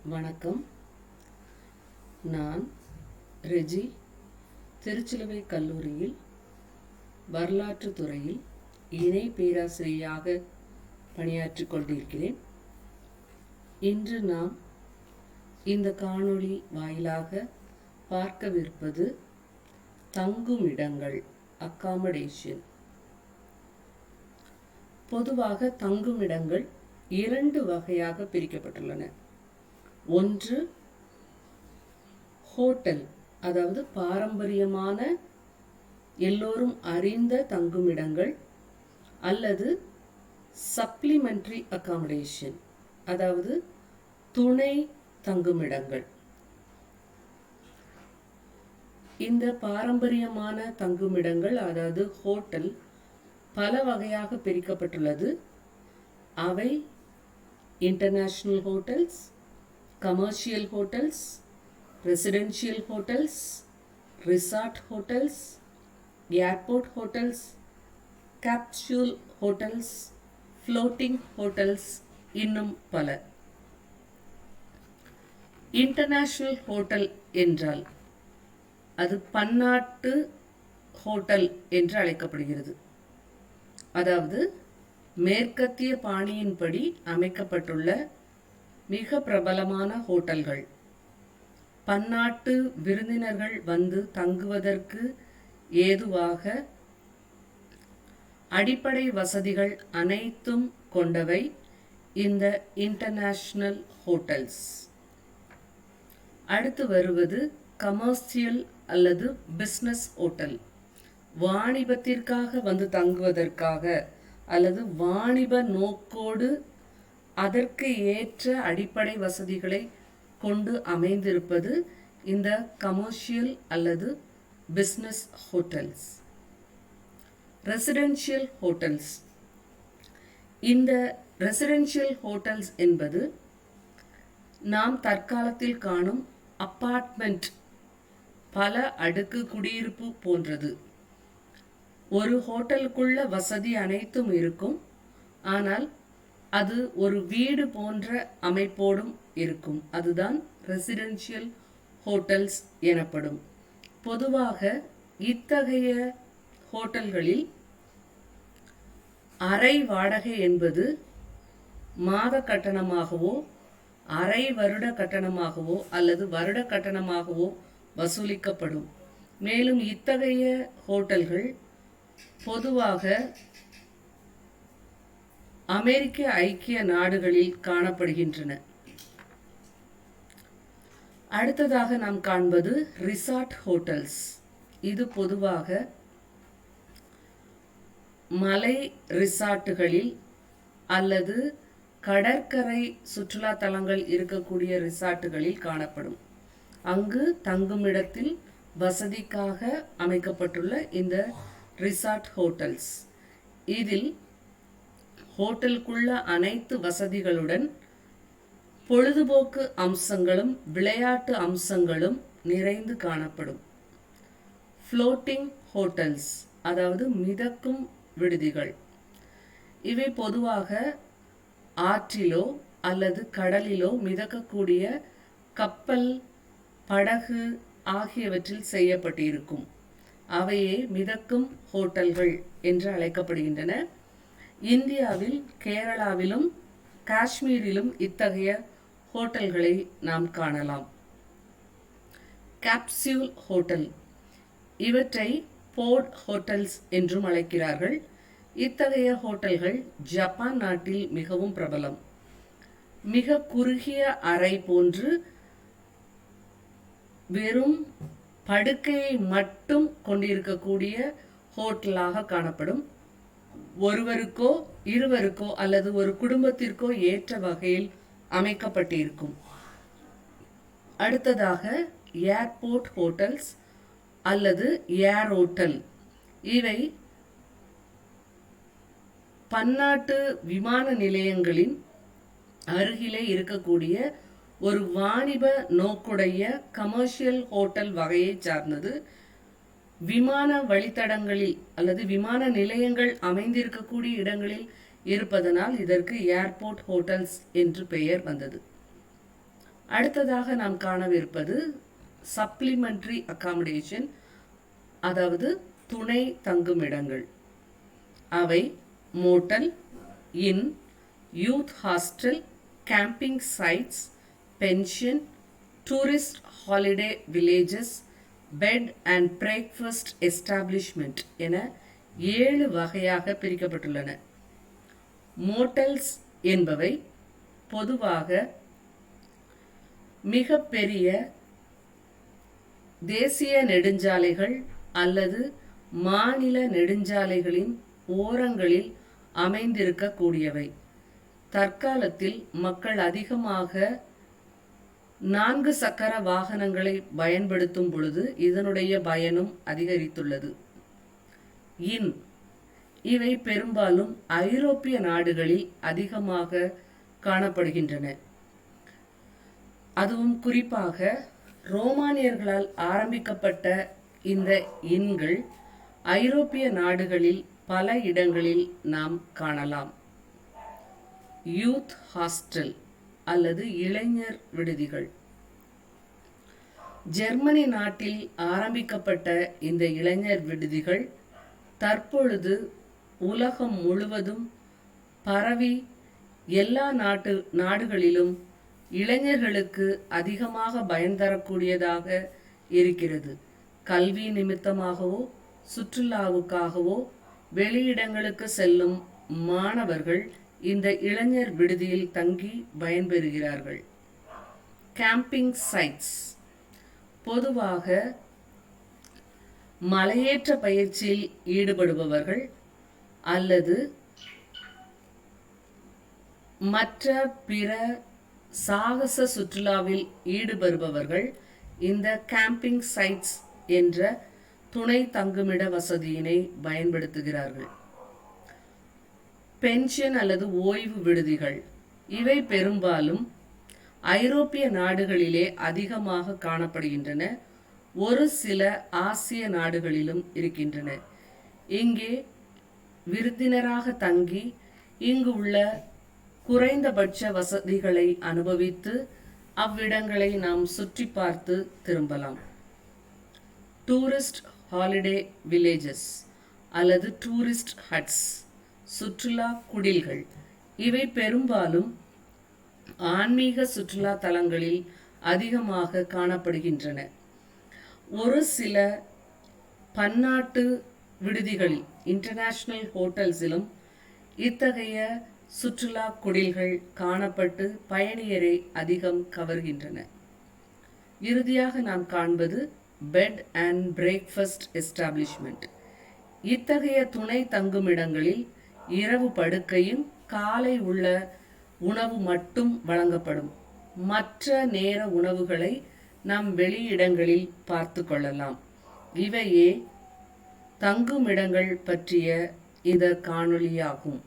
வணக்கம். நான் ரெஜி, திருச்சிலுவை கல்லூரியில் வரலாற்று துறையில் இணை பேராசிரியராக பணியாற்றிக் கொண்டிருக்கிறேன். இன்று நாம் இந்த காணொளி வாயிலாக பார்க்கவிருப்பது தங்குமிடங்கள், அக்காமடேஷன். பொதுவாக தங்குமிடங்கள் 2 வகையாக பிரிக்கப்பட்டுள்ளன. ஒன்று ஹோட்டல், அதாவது பாரம்பரியமான எல்லோரும் அறிந்த தங்குமிடங்கள், அல்லது சப்ளிமெண்டரி அக்காமடேஷன், அதாவது துணை தங்குமிடங்கள். இந்த பாரம்பரியமான தங்குமிடங்கள், அதாவது ஹோட்டல், பல வகையாக பிரிக்கப்பட்டுள்ளது. அவை international hotels, commercial hotels, residential hotels, resort hotels, airport hotels, capsule hotels, floating hotels, இன்னும் பல. இன்டர்நேஷனல் ஹோட்டல் என்றால் அது பன்னாட்டு ஹோட்டல் என்று அழைக்கப்படுகிறது. அதாவது மேற்கத்திய பாணியின்படி அமைக்கப்பட்டுள்ள மிக பிரபலமான ஹோட்டல்கள், பன்னாட்டு விருந்தினர்கள் வந்து தங்குவதற்கு ஏதுவாக அடிப்படை வசதிகள் அனைத்தும் கொண்டவை இந்த இன்டர்நேஷனல் ஹோட்டல்ஸ். அடுத்து வருவது கமர்ஷியல் அல்லது பிஸ்னஸ் ஹோட்டல். வாணிபத்திற்காக வந்து தங்குவதற்காக அல்லது வாணிப நோக்கோடு அதற்கு ஏற்ற அடிப்படை வசதிகளை கொண்டு அமைந்திருப்பது இந்த கமர்ஷியல் அல்லது பிஸ்னஸ் ஹோட்டல்ஸ். Residential hotels. இந்த ரெசிடென்ஷியல் ஹோட்டல்ஸ் என்பது நாம் தற்காலத்தில் காணும் அப்பார்ட்மெண்ட், பல அடுக்கு குடியிருப்பு போன்றது. ஒரு ஹோட்டலுக்குள்ள வசதி அனைத்தும் இருக்கும், ஆனால் அது ஒரு வீடு போன்ற அமைப்போடும் இருக்கும். அதுதான் ரெசிடென்ஷியல் ஹோட்டல்ஸ் எனப்படும். பொதுவாக இத்தகைய ஹோட்டல்களில் அறை வாடகை என்பது மாத கட்டணமாகவோ, அரை வருட கட்டணமாகவோ அல்லது வருட கட்டணமாகவோ வசூலிக்கப்படும். மேலும் இத்தகைய ஹோட்டல்கள் பொதுவாக அமெரிக்க ஐக்கிய நாடுகளில் காணப்படுகின்றன. அடுத்ததாக நாம் காண்பது ரிசார்ட் ஹோட்டல்ஸ். இது பொதுவாக மலை ரிசார்ட்டுகளில் அல்லது கடற்கரை சுற்றுலா தலங்கள் இருக்கக்கூடிய ரிசார்ட்டுகளில் காணப்படும். அங்கு தங்குமிடத்தில் வசதிக்காக அமைக்கப்பட்டுள்ள இந்த ரிசார்ட் ஹோட்டல்ஸ். இதில் ஹோட்டலுக்குள்ள அனைத்து வசதிகளுடன் பொழுதுபோக்கு அம்சங்களும் விளையாட்டு அம்சங்களும் நிறைந்து காணப்படும். ஃப்ளோட்டிங் ஹோட்டல்ஸ், அதாவது மிதக்கும் விடுதிகள். இவை பொதுவாக ஆற்றிலோ அல்லது கடலிலோ மிதக்கக்கூடிய கப்பல், படகு ஆகியவற்றில் செய்யப்பட்டிருக்கும். அவையே மிதக்கும் ஹோட்டல்கள் என்று அழைக்கப்படுகின்றன. இந்தியாவில் கேரளாவிலும் காஷ்மீரிலும் இத்தகைய ஹோட்டல்களை நாம் காணலாம். கேப்சூல் ஹோட்டல், இவற்றை போர்ட் ஹோட்டல்ஸ் என்றும் அழைக்கிறார்கள். இத்தகைய ஹோட்டல்கள் ஜப்பான் நாட்டில் மிகவும் பிரபலம். மிக குறுகிய அறை போன்று வெறும் படுக்கையை மட்டும் கொண்டிருக்கக்கூடிய ஹோட்டலாக காணப்படும். ஒருவருக்கோ இருவருக்கோ அல்லது ஒரு குடும்பத்திற்கோ ஏற்ற வகையில் அமைக்கப்பட்டிருக்கும். அடுத்ததாக ஏர்போர்ட் ஹோட்டல்ஸ் அல்லது ஏர் ஹோட்டல். இவை பன்னாட்டு விமான நிலையங்களின் அருகிலே இருக்கக்கூடிய ஒரு வாணிப நோக்குடைய கமர்ஷியல் ஹோட்டல் வகையை சார்ந்தது. விமான வழித்தடங்களில் அல்லது விமான நிலையங்கள் அமைந்திருக்கக்கூடிய இடங்களில் இருப்பதனால் இதற்கு ஏர்போர்ட் ஹோட்டல்ஸ் என்று பெயர் வந்தது. அடுத்ததாக நாம் காணவிருப்பது சப்ளிமெண்டரி அகாமடேஷன், அதாவது துணை தங்குமிடங்கள். அவை motel, inn, youth hostel, camping sites, pension, tourist holiday villages, bed and breakfast establishment என 7 வகையாக பிரிக்கப்பட்டுள்ளன. மோட்டல்ஸ் என்பவை பொதுவாக மிக பெரிய தேசிய நெடுஞ்சாலைகள் அல்லது மாநில நெடுஞ்சாலைகளின் ஓரங்களில் அமைந்திருக்கக்கூடியவை. தற்காலத்தில் மக்கள் அதிகமாக 4 சக்கர வாகனங்களை பயன்படுத்தும் பொழுது இதனுடைய பயனும் அதிகரித்துள்ளது. இவை பெரும்பாலும் ஐரோப்பிய நாடுகளில் அதிகமாக காணப்படுகின்றன. அதுவும் குறிப்பாக ரோமானியர்களால் ஆரம்பிக்கப்பட்ட இந்த இன்கள் ஐரோப்பிய நாடுகளில் பல இடங்களில் நாம் காணலாம். யூத் ஹாஸ்டல் அல்லது இளைஞர் விடுதிகள். ஜெர்மனி நாட்டில் ஆரம்பிக்கப்பட்ட இந்த இளைஞர் விடுதிகள் தற்பொழுது உலகம் முழுவதும் பரவி எல்லா நாடுகளிலும் இளைஞர்களுக்கு அதிகமாக பயன் தரக்கூடியதாக இருக்கிறது. கல்வி நிமித்தமாகவோ சுற்றுலாவுக்காகவோ வெளியிடங்களுக்கு செல்லும் மாணவர்கள் இந்த இளைஞர் விடுதியில் தங்கி பயன்பெறுகிறார்கள். கேம்பிங் சைட்ஸ் பொதுவாக மலையேற்ற பயிற்சியில் ஈடுபடுபவர்கள் அல்லது மற்ற பிற சாகச சுற்றுலாவில் ஈடுபடுபவர்கள் இந்த கேம்பிங் சைட்ஸ் என்ற துணை தங்குமிட வசதியினை பயன்படுத்துகிறார்கள். பென்ஷன் அல்லது ஓய்வு விடுதிகள். இவை பெரும்பாலும் ஐரோப்பிய நாடுகளிலே அதிகமாக காணப்படுகின்றன. ஒரு சில ஆசிய நாடுகளிலும் இருக்கின்றன. இங்கே விருந்தினராக தங்கி இங்கு உள்ள குறைந்தபட்ச வசதிகளை அனுபவித்து அவ்விடங்களை நாம் சுற்றி பார்த்து திரும்பலாம். டூரிஸ்ட் ஹாலிடே வில்லேஜஸ் அல்லது டூரிஸ்ட் ஹட்ஸ், சுற்றுலா குடில்கள். இவை பெரும்பாலும் ஆன்மீக சுற்றுலா தலங்களில் அதிகமாக காணப்படுகின்றன. ஒரு சில பன்னாட்டு விடுதிகளில், இன்டர்நேஷனல் ஹோட்டல்ஸிலும் இத்தகைய சுற்றுலா குடில்கள் காணப்பட்டு பயணியரை அதிகம் கவர்கின்றன. இறுதியாக நாம் காண்பது பெட் அண்ட் பிரேக்ஃபாஸ்ட் எஸ்டாப்ளிஷ்மெண்ட். இத்தகைய துணை தங்குமிடங்களில் இரவு படுக்கையும் காலை உள்ள உணவு மட்டும் வழங்கப்படும். மற்ற நேர உணவுகளை நாம் வெளியிடங்களில் பார்த்து கொள்ளலாம். இவையே தங்குமிடங்கள் பற்றிய இந்த காணொளியாகும்.